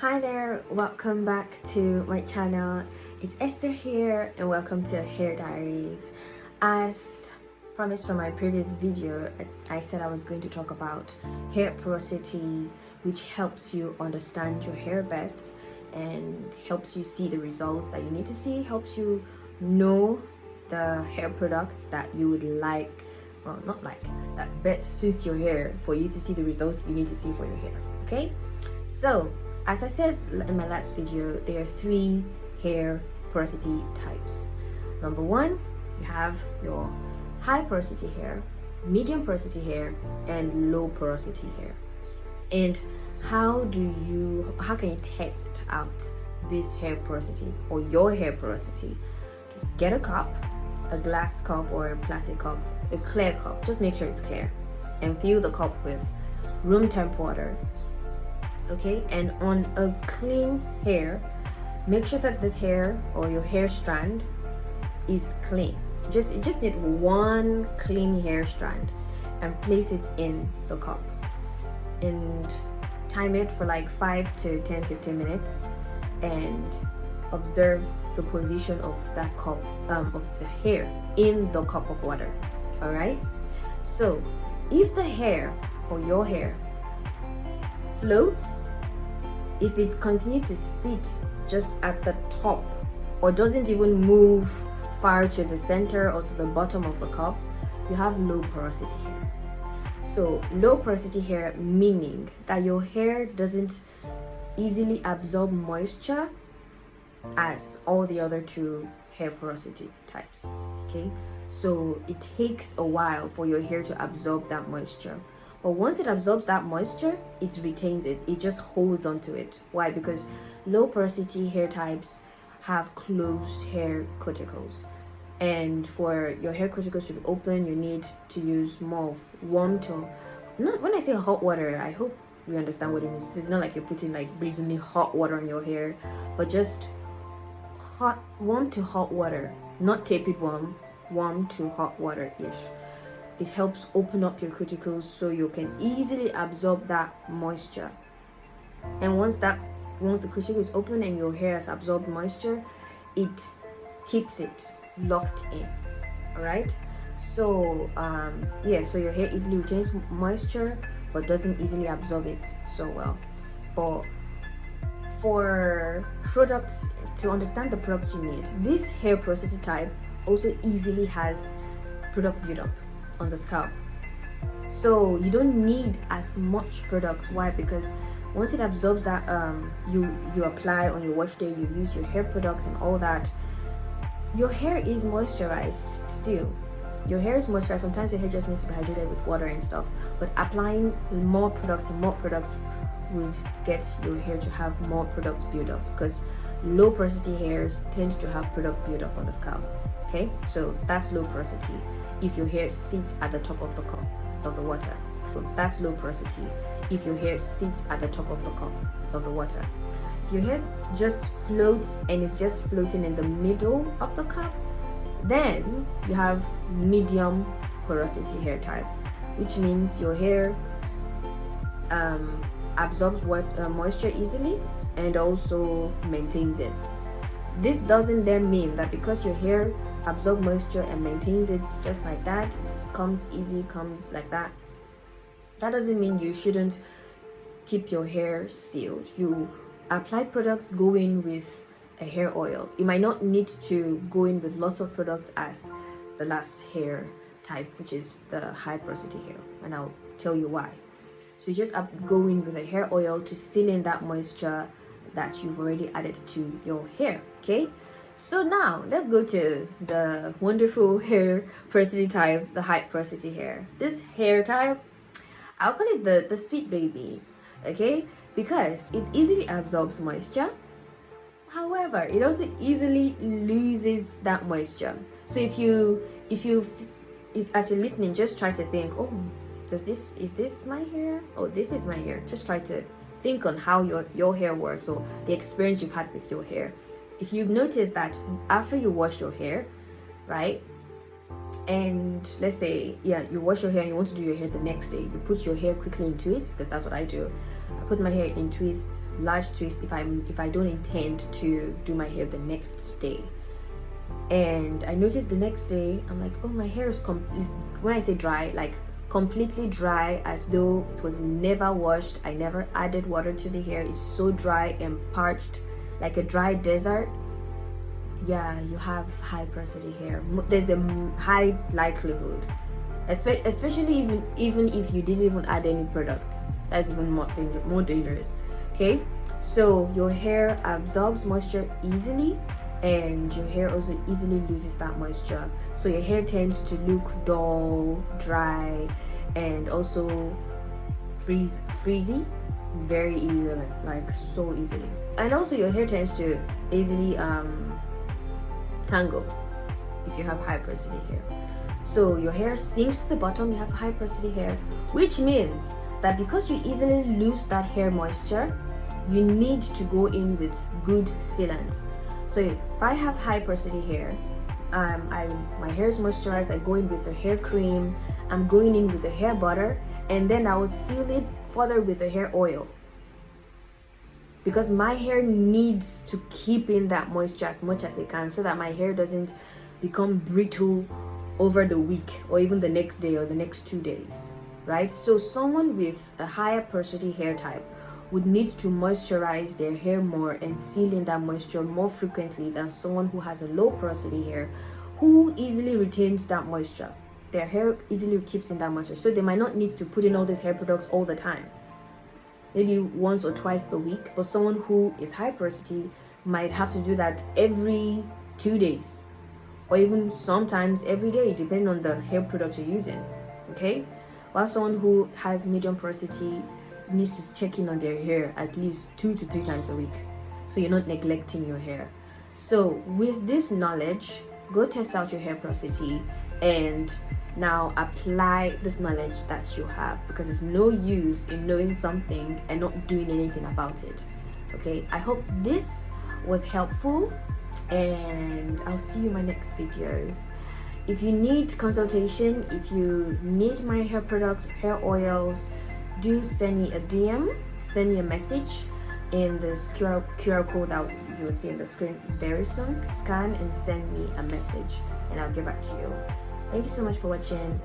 Hi there, welcome back to my channel. It's Esther here and welcome to Hair Diaries. As promised from my previous video, I said I was going to talk about hair porosity, which helps you understand your hair best and helps you see the results that you need to see, helps you know the hair products that you would like, well, not like, that best suits your hair for you to see the results you need to see for your hair, okay? So, as I said in my last video, there are 3 hair porosity types. Number 1, you have your high porosity hair, medium porosity hair, and low porosity hair. And how can you test out this hair porosity or your hair porosity? Get a cup, a glass cup or a plastic cup, a clear cup, just make sure it's clear, and fill the cup with room temp water. Okay, and on a clean hair, make sure that this hair or your hair strand is clean. You just need one clean hair strand and place it in the cup and time it for like 5 to 10-15 minutes and observe the position of that cup of the hair in the cup of water. All right, so if the hair or your hair floats, if it continues to sit just at the top or doesn't even move far to the center or to the bottom of the cup, you have low porosity hair. So low porosity hair meaning that your hair doesn't easily absorb moisture as all the other 2 hair porosity types. Okay, so it takes a while for your hair to absorb that moisture. But once it absorbs that moisture, it retains it. It just holds onto it. Why? Because low porosity hair types have closed hair cuticles. And for your hair cuticles to be open, you need to use more of warm to, not when I say hot water, I hope you understand what it means. It's not like you're putting like brazenly hot water on your hair, but just warm to hot water, not tepid warm to hot water-ish. It helps open up your cuticles so you can easily absorb that moisture. And once the cuticle is open and your hair has absorbed moisture, it keeps it locked in. All right, so so your hair easily retains moisture but doesn't easily absorb it so well. But for products, to understand the products you need, this hair porosity type also easily has product buildup on the scalp, so you don't need as much products. Why? Because once it absorbs that, you apply on your wash day, you use your hair products and all that, your hair is moisturized still. Your hair is moisturized. Sometimes your hair just needs to be hydrated with water and stuff, but applying more products would get your hair to have more product buildup, because low porosity hairs tend to have product buildup on the scalp. Okay, so that's low porosity. If your hair sits at the top of the cup of the water, so that's low porosity. If your hair sits at the top of the cup of the water, if your hair just floats and it's just floating in the middle of the cup, then you have medium porosity hair type, which means your hair absorbs moisture easily and also maintains it. This doesn't then mean that because your hair absorbs moisture and maintains it just like that, it comes easy, comes like that, that doesn't mean you shouldn't keep your hair sealed. You apply products, go in with a hair oil. You might not need to go in with lots of products as the last hair type, which is the high porosity hair, and I'll tell you why. So you just go in with a hair oil to seal in that moisture that you've already added to your hair. Okay, so now let's go to the wonderful hair porosity type, the high porosity hair. This hair type, I'll call it the sweet baby, okay, because it easily absorbs moisture. However, it also easily loses that moisture. So if as you're listening, just try to think, oh, is this my hair? Oh, this is my hair. Just try to think on how your hair works, or the experience you've had with your hair. If you've noticed that after you wash your hair, right, and let's say, yeah, you wash your hair and you want to do your hair the next day, you put your hair quickly in twists, because that's what I do. I put my hair in twists, large twists, if I don't intend to do my hair the next day. And I noticed the next day, I'm like, oh, my hair is when I say dry, like completely dry, as though it was never washed. I never added water to the hair. It's so dry and parched, like a dry desert. Yeah, you have high porosity hair. There's a high likelihood, especially even if you didn't even add any products. That's even more dangerous. Okay, so your hair absorbs moisture easily, and your hair also easily loses that moisture. So your hair tends to look dull, dry, and also frizzy very easily, like so easily. And also your hair tends to easily tangle if you have high porosity hair. So your hair sinks to the bottom, you have high porosity hair, which means that because you easily lose that hair moisture, you need to go in with good sealants. So if I have high porosity hair, my hair is moisturized, I go in with a hair cream, I'm going in with a hair butter, and then I will seal it further with a hair oil, because my hair needs to keep in that moisture as much as it can, so that my hair doesn't become brittle over the week or even the next day or the next 2 days, right? So someone with a higher porosity hair type would need to moisturize their hair more and seal in that moisture more frequently than someone who has a low porosity hair, who easily retains that moisture. Their hair easily keeps in that moisture, so they might not need to put in all these hair products all the time, maybe once or twice a week. But someone who is high porosity might have to do that every 2 days, or even sometimes every day, depending on the hair product you're using. Okay, while someone who has medium porosity needs to check in on their hair at least 2 to 3 times a week, so you're not neglecting your hair. So with this knowledge, go test out your hair porosity and now apply this knowledge that you have, because there's no use in knowing something and not doing anything about it. Okay, I hope this was helpful, and I'll see you in my next video. If you need consultation, if you need my hair products, hair oils, do send me a DM, send me a message in the QR code that you will see on the screen very soon. Scan and send me a message and I'll get back to you. Thank you so much for watching.